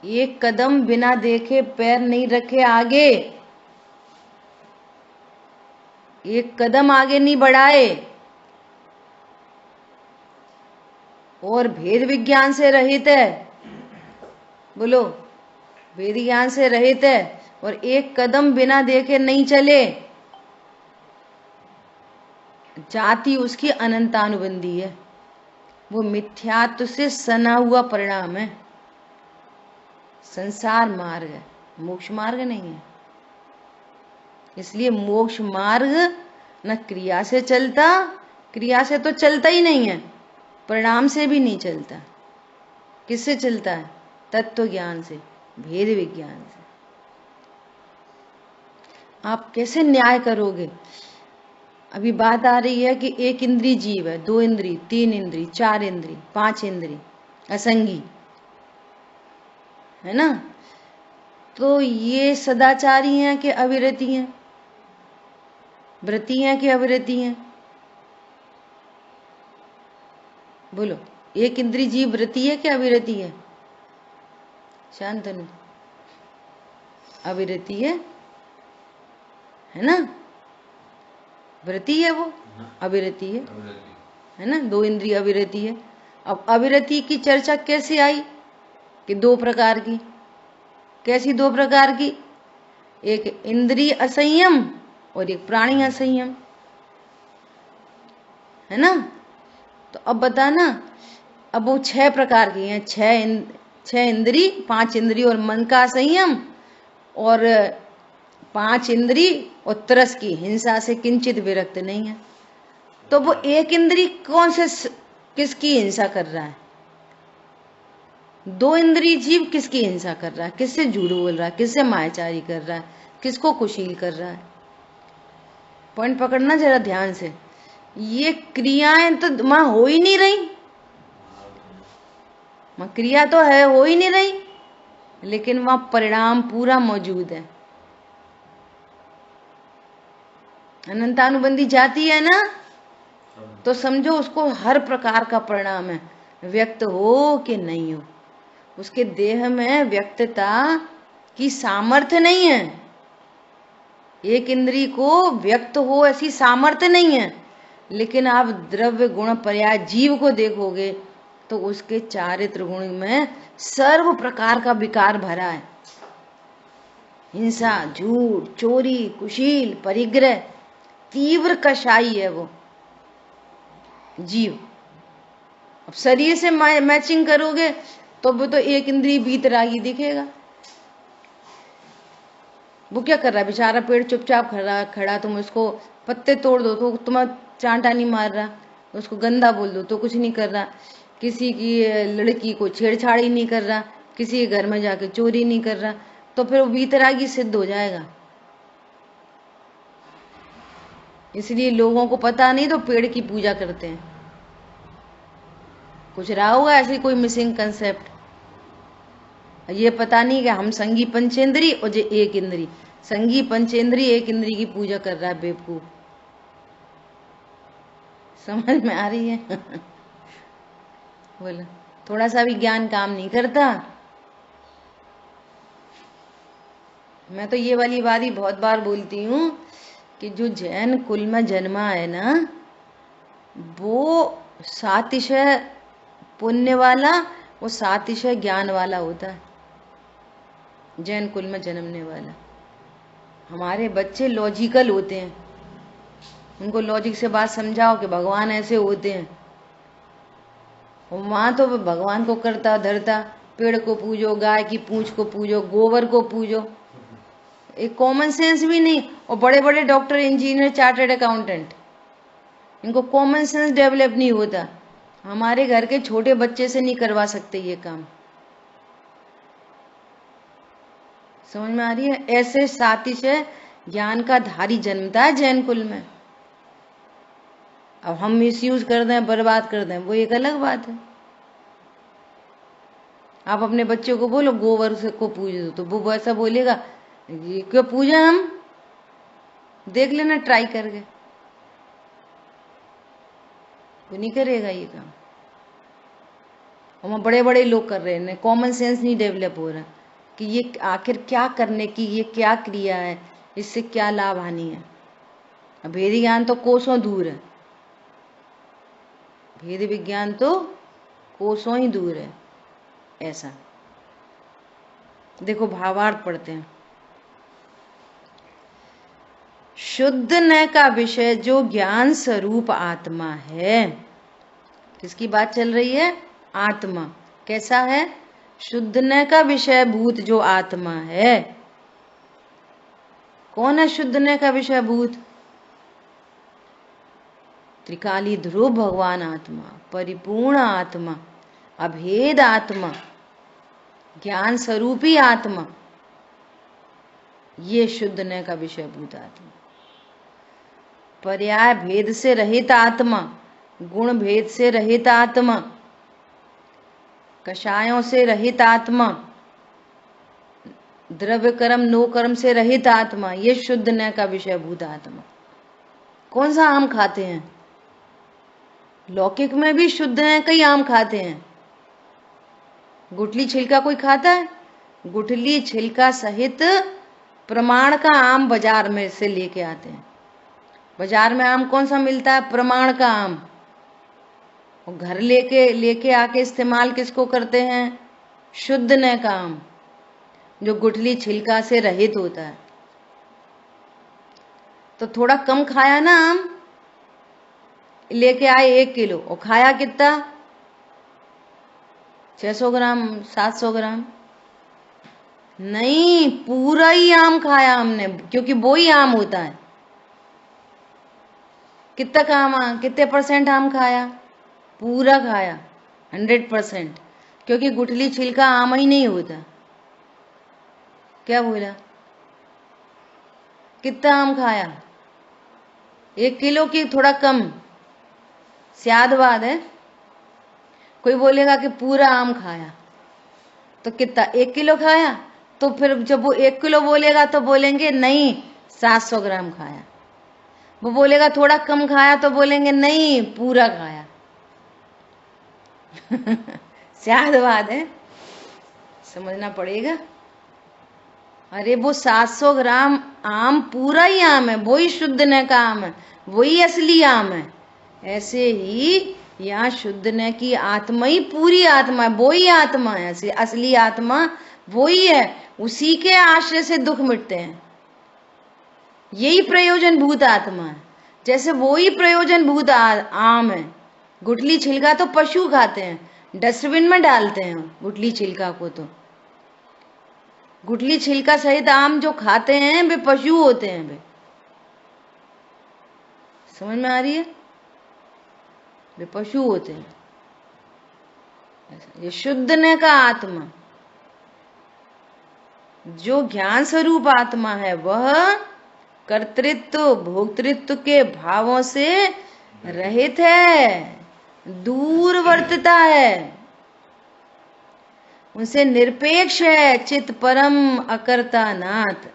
एक कदम बिना देखे पैर नहीं रखे आगे, एक कदम आगे नहीं बढ़ाए, और भेद विज्ञान से रहित है। बोलो, भेद ज्ञान से रहित है और एक कदम बिना देखे नहीं चले। जाति उसकी अनंतानुबंधी है, वो मिथ्यात्व से सना हुआ परिणाम है। संसार मार्ग है, मोक्ष मार्ग नहीं है। इसलिए मोक्ष मार्ग न क्रिया से चलता, क्रिया से तो चलता ही नहीं है, परिणाम से भी नहीं चलता। किससे चलता है? तत्व ज्ञान से, भेद विज्ञान से। आप कैसे न्याय करोगे? अभी बात आ रही है कि एक इंद्री जीव है, 2 इंद्री, 3 इंद्री, 4 इंद्री, 5 इंद्री, असंगी है ना। तो ये सदाचारी हैं कि अविरती हैं? व्रती हैं कि अविरती हैं? बोलो, एक इंद्री जीव व्रती है कि अविरती है? शांतनु, अविरती है ना? व्रती है वो, अविरती है ना। 2 इंद्रिय अविरती है। अब अविरती की चर्चा कैसे आई? कि 2 प्रकार की। कैसी 2 प्रकार की? एक इंद्रिय असंयम और एक प्राणी असंयम, है ना। तो अब बताना, अब वो 6 प्रकार की हैं। 6 इंद्री, 5 इंद्री और मन का असंयम, और 5 इंद्री और तरस की, हिंसा से किंचित विरक्त नहीं है। तो वो एक इंद्री कौन से, किसकी हिंसा कर रहा है? 2 इंद्री जीव किसकी हिंसा कर रहा है? किससे झूठ बोल रहा है? किससे मायाचारी कर रहा है? किसको कुशील कर रहा है? पॉइंट पकड़ना जरा ध्यान से। ये क्रियाएं तो वहां हो ही नहीं रही, वहां क्रिया तो है, हो ही नहीं रही, लेकिन वहां परिणाम पूरा मौजूद है। अनंतानुबंधी जाती है ना, तो समझो उसको हर प्रकार का परिणाम है, व्यक्त हो कि नहीं हो। उसके देह में व्यक्तता की सामर्थ्य नहीं है। एक इंद्री को व्यक्त हो ऐसी सामर्थ्य नहीं है। लेकिन आप द्रव्य गुण पर्याय जीव को देखोगे तो उसके चारित्र गुण में सर्व प्रकार का विकार भरा है। हिंसा, झूठ, चोरी, कुशील, परिग्रह, तीव्र कषाई है वो जीव। अब शरीर से मैचिंग करोगे तो वो तो एक इंद्रिय बीतरागी दिखेगा। वो क्या कर रहा है बेचारा? पेड़ चुपचाप खड़ा, तुम उसको पत्ते तोड़ दो तो तुम्हें चांटा नहीं मार रहा, उसको गंदा बोल दो तो कुछ नहीं कर रहा, किसी की लड़की को छेड़छाड़ी नहीं कर रहा, किसी के घर में जाके चोरी नहीं कर रहा, तो फिर वो बीतरागी सिद्ध हो जाएगा। इसलिए लोगों को पता नहीं तो पेड़ की पूजा करते हैं। कुछ रहा होगा ऐसे कोई मिसिंग कंसेप्ट। ये पता नहीं कि हम संगी पंचेंद्री और जो एक इंद्री, संगी पंचेंद्री एक इंद्री की पूजा कर रहा है बेवकूफ। समझ में आ रही है? बोला, थोड़ा सा भी ज्ञान काम नहीं करता। मैं तो ये वाली बात ही बहुत बार बोलती हूँ कि जो जैन कुल में जन्मा है ना, वो सातिशय पुण्य वाला, वो सातिशय ज्ञान वाला होता है। जैन कुल में जन्मने वाला। हमारे बच्चे लॉजिकल होते हैं, उनको लॉजिक से बात समझाओ कि भगवान ऐसे होते हैं, वहां तो भगवान को करता धरता, पेड़ को पूजो, गाय की पूंछ को पूजो, गोबर को पूजो, एक कॉमन सेंस भी नहीं। और बड़े बड़े डॉक्टर, इंजीनियर, चार्टर्ड अकाउंटेंट, इनको कॉमन सेंस डेवलप नहीं होता। हमारे घर के छोटे बच्चे से नहीं करवा सकते ये काम। समझ में आ रही है? ऐसे सातिश है, ज्ञान का धारी जन्मता है जैन कुल में। अब हम मिसयूज कर दें, बर्बाद कर दें, वो एक अलग बात है। आप अपने बच्चों को बोलो गोबर से को पूज दो, तो वो ऐसा बोलेगा, ये क्यों पूजा हम? देख लेना ट्राई करके, वो नहीं करेगा ये काम। और बड़े बड़े लोग कर रहे हैं, कॉमन सेंस नहीं डेवलप हो रहा कि ये आखिर क्या करने की, ये क्या क्रिया है, इससे क्या लाभ हानि है। अब भेद ज्ञान तो कोसों दूर है, भेद विज्ञान तो कोसों ही दूर है। ऐसा देखो, भावार्थ पढ़ते हैं। शुद्ध न का विषय जो ज्ञान स्वरूप आत्मा है। किसकी बात चल रही है? आत्मा। कैसा है? शुद्ध न का विषय भूत जो आत्मा है। कौन है शुद्ध न का विषय भूत? त्रिकाली ध्रुव भगवान आत्मा, परिपूर्ण आत्मा, अभेद आत्मा, ज्ञान स्वरूपी आत्मा, ये शुद्ध न का विषय भूत आत्मा। पर्याय भेद से रहित आत्मा, गुण भेद से रहित आत्मा, कषायों से रहित आत्मा, द्रव्य कर्म नो कर्म से रहित आत्मा, ये शुद्ध न का विषय भूत आत्मा। कौन सा आम खाते हैं? लौकिक में भी शुद्ध न का ही आम खाते हैं। गुठली छिलका कोई खाता है? गुठली छिलका सहित प्रमाण का आम बाजार में से लेके आते हैं। बाजार में आम कौन सा मिलता है? प्रमाण का आम। और घर लेके आके इस्तेमाल किसको करते हैं? शुद्ध न का आम, जो गुठली छिलका से रहित होता है। तो थोड़ा कम खाया ना आम, लेके आए 1 किलो, और खाया कितना? 600 ग्राम, 700 ग्राम नहीं, पूरा ही आम खाया हमने, क्योंकि वो ही आम होता है। कितने परसेंट आम खाया? पूरा खाया, 100%, क्योंकि गुठली छिलका आम ही नहीं होता। क्या बोला? कितना आम खाया? 1 किलो की थोड़ा कम, स्यादवाद है। कोई बोलेगा कि पूरा आम खाया, तो कितना? 1 किलो खाया। तो फिर जब वो 1 किलो बोलेगा तो बोलेंगे नहीं, 700 ग्राम खाया। वो बोलेगा थोड़ा कम खाया, तो बोलेंगे नहीं, पूरा खाया। स्यादवाद है, समझना पड़ेगा। अरे वो 700 ग्राम आम पूरा ही आम है, वही शुद्ध न का आम है, वही असली आम है। ऐसे ही यहाँ शुद्ध न की आत्मा ही पूरी आत्मा है, वही आत्मा है, असली आत्मा वही है। उसी के आश्रय से दुख मिटते हैं, यही प्रयोजन भूत आत्मा है। जैसे वही प्रयोजन भूत आम है। गुठली छिलका तो पशु खाते हैं, डस्टबिन में डालते हैं गुठली छिलका को। तो गुठली छिलका सहित आम जो खाते हैं वे पशु होते हैं। वे समझ में आ रही है? वे पशु होते हैं। ये शुद्ध न का आत्मा, जो ज्ञान स्वरूप आत्मा है, वह कर्तृत्व भोक्तृत्व के भावों से रहित है, दूर वर्तता है, उनसे निरपेक्ष है। चित परम अकर्ता नाथ,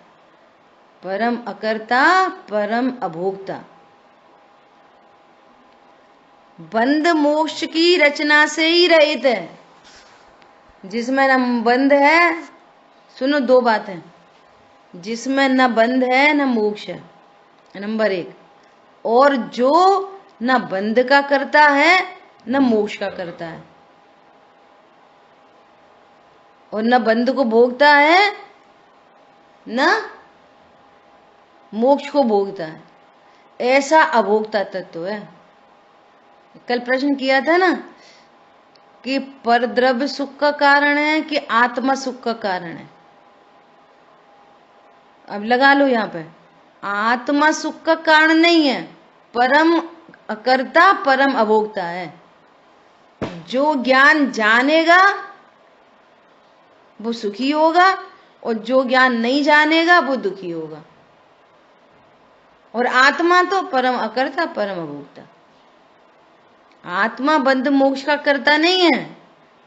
परम अकर्ता, परम अभोक्ता। बंध मोक्ष की रचना से ही रहित है। जिसमें न बंध है, सुनो 2 बातें, जिसमें न बंध है न मोक्ष है, नंबर 1। और जो न बंध का करता है न मोक्ष का करता है, और न बंध को भोगता है न मोक्ष को भोगता है, ऐसा अभोक्ता तत्व है। कल प्रश्न किया था ना कि परद्रव्य सुख का कारण है कि आत्मा सुख का कारण है? अब लगा लो यहाँ पे, आत्मा सुख का कारण नहीं है, परम अकर्ता परम अभोक्ता है। जो ज्ञान जानेगा वो सुखी होगा और जो ज्ञान नहीं जानेगा वो दुखी होगा। और आत्मा तो परम अकर्ता परम अभोक्ता। आत्मा बंध मोक्ष का कर्ता नहीं है,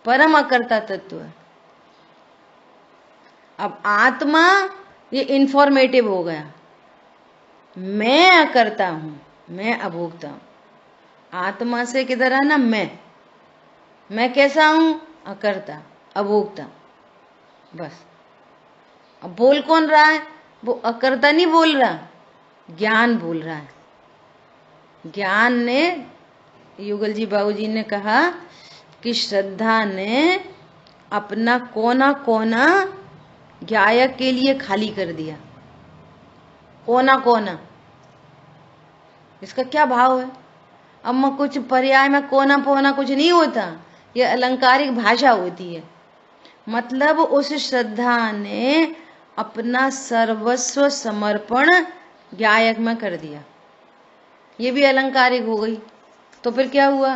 परम अकर्ता तत्व है। अब आत्मा ये इंफॉर्मेटिव हो गया, मैं अकर्ता हूं, मैं अभोक्ता हूं। आत्मा से किधर है ना, मैं कैसा हूं? अकर्ता अभोक्ता, बस। अब बोल कौन रहा है? वो अकर्ता नहीं बोल रहा, ज्ञान बोल रहा है। ज्ञान ने, युगल जी बाबूजी ने कहा कि श्रद्धा ने अपना कोना कोना ज्ञायक के लिए खाली कर दिया। कोना कोना, इसका क्या भाव है? अब मैं कुछ पर्याय में कोना पोना कुछ नहीं होता, ये अलंकारिक भाषा होती है। मतलब उस श्रद्धा ने अपना सर्वस्व समर्पण ज्ञायक में कर दिया, ये भी अलंकारिक हो गई। तो फिर क्या हुआ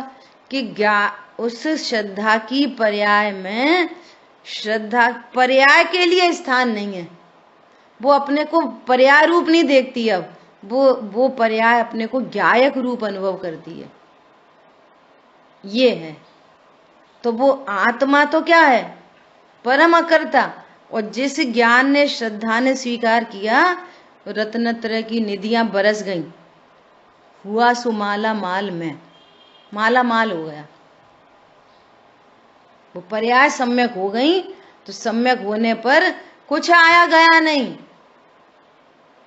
कि उस श्रद्धा की पर्याय में, श्रद्धा पर्याय के लिए स्थान नहीं है, वो अपने को पर्याय रूप नहीं देखती। अब वो पर्याय अपने को ज्ञायक रूप अनुभव करती है, ये है। तो वो आत्मा तो क्या है? परम अकर्ता। और जिस ज्ञान ने श्रद्धा ने स्वीकार किया, रत्नत्रय की निधियां बरस गईं, हुआ सुमाला माल में, माला माल हो गया। वो पर्याय सम्यक हो गई, तो सम्यक होने पर कुछ आया गया नहीं,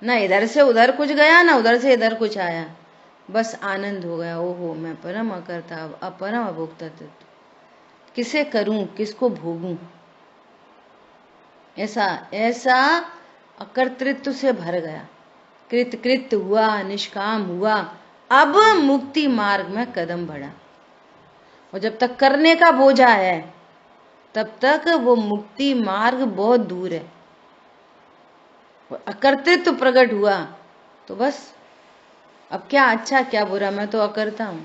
ना इधर से उधर कुछ गया, ना उधर से इधर कुछ आया, बस आनंद हो गया। ओहो, मैं परम अकर्ता अपरम अभोक्ता तत्व, किसे करूं, किसको भोगूं, ऐसा अकर्तृत्व से भर गया। कृत हुआ, निष्काम हुआ, अब मुक्ति मार्ग में कदम बढ़ा। और जब तक करने का बोझा है तब तक वो मुक्ति मार्ग बहुत दूर है। अकर्तृत्व प्रकट हुआ तो बस, अब क्या अच्छा क्या बुरा, मैं तो अकर्ता हूं,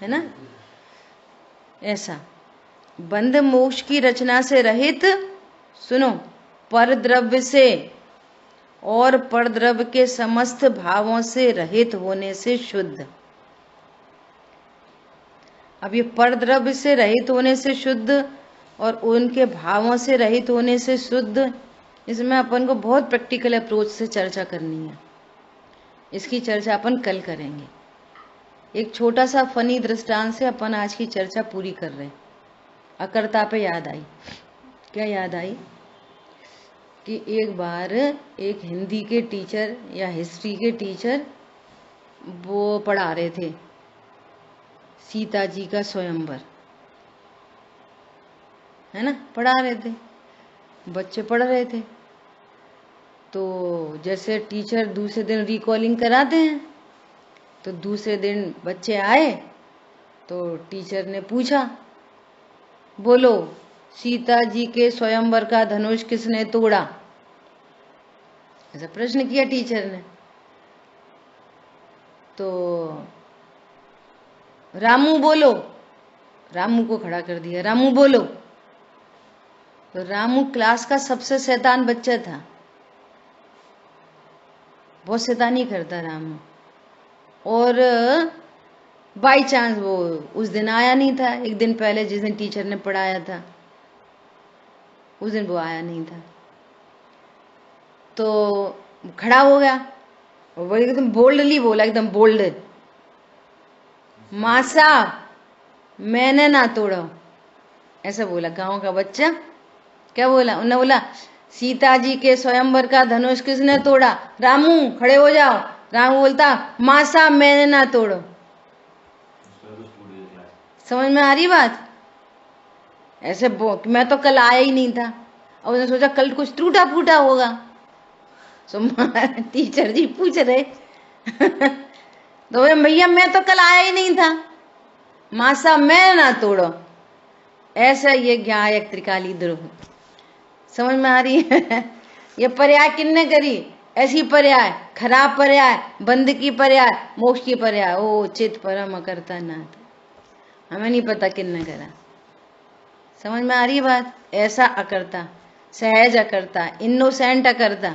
है ना। ऐसा बंध मोक्ष की रचना से रहित, सुनो, परद्रव्य से और परद्रव्य के समस्त भावों से रहित होने से शुद्ध। अब ये परद्रव्य से रहित होने से शुद्ध और उनके भावों से रहित होने से शुद्ध, इसमें अपन को बहुत प्रैक्टिकल अप्रोच से चर्चा करनी है। इसकी चर्चा अपन कल करेंगे। एक छोटा सा फनी दृष्टांत से अपन आज की चर्चा पूरी कर रहे हैं। अकर्ता पे याद आई, क्या याद आई कि एक बार एक हिंदी के टीचर या हिस्ट्री के टीचर वो पढ़ा रहे थे सीता जी का स्वयंवर, है ना, पढ़ा रहे थे, बच्चे पढ़ रहे थे। तो जैसे टीचर दूसरे दिन रिकॉलिंग कराते हैं, तो दूसरे दिन बच्चे आए तो टीचर ने पूछा, बोलो सीता जी के स्वयंवर का धनुष किसने तोड़ा? ऐसा प्रश्न किया टीचर ने। तो रामू बोलो, रामू को खड़ा कर दिया, रामू बोलो। तो रामू क्लास का सबसे शैतान बच्चा था, बहुत शैतानी करता रामू। और बाई चांस वो उस दिन आया नहीं था, एक दिन पहले जिस दिन टीचर ने पढ़ाया था उस दिन वो आया नहीं था। तो खड़ा हो गया और वो एकदम बोल्डली बोला, एकदम बोल्ड, माँ साहब मैंने ना तोड़ा, ऐसा बोला। गांव का बच्चा क्या बोला? उन्होंने बोला सीता जी के स्वयंवर का धनुष किसने तोड़ा? रामू खड़े हो जाओ। रामू बोलता माँ साहब मैंने ना तोड़ो। समझ में आ रही बात? ऐसे मैं तो कल आया ही नहीं था, और उसने सोचा कल कुछ टूटा फूटा होगा। सो टीचर जी पूछ रहे तो भैया मैं तो कल आया ही नहीं था, मासा मैं ना तोड़ो, ऐसा ये ज्ञायक त्रिकाली ध्रुव। समझ में आ रही है? ये पर्याय किन्ने करी? ऐसी पर्याय, खराब पर्याय, बंद की पर्याय, मोक्ष की पर्याय। ओ चित परम अकर्ता नाथ, हमें नहीं पता किन्ने करा। समझ में आ रही बात? ऐसा अकर्ता, सहज अकर्ता, इनोसेंट अकर्ता।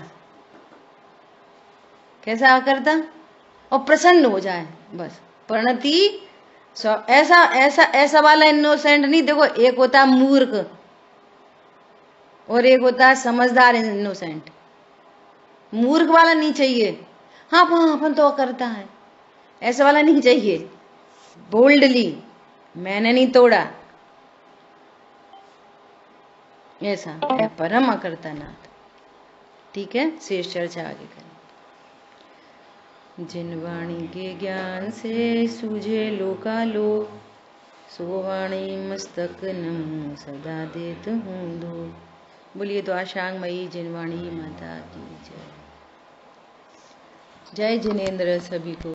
कैसा अकर्ता? और प्रसन्न हो जाए बस। प्रणति ऐसा ऐसा ऐसा वाला इनोसेंट नहीं। देखो, एक होता है मूर्ख और एक होता है समझदार इनोसेंट। मूर्ख वाला नहीं चाहिए, हाँ अपन तो करता है, ऐसा वाला नहीं चाहिए। बोल्डली, मैंने नहीं तोड़ा, ऐसा है परम अकर्ता नाथ। ठीक है, शेष चर्चा आगे करें। जिन वाणी के ज्ञान से सूझे लोकालोक, सो वाणी मस्तक नमो सदा देत हूँ धो। बोलिए तो आशांगमयी जिनवाणी माता की जय। जय जिनेन्द्र सभी को।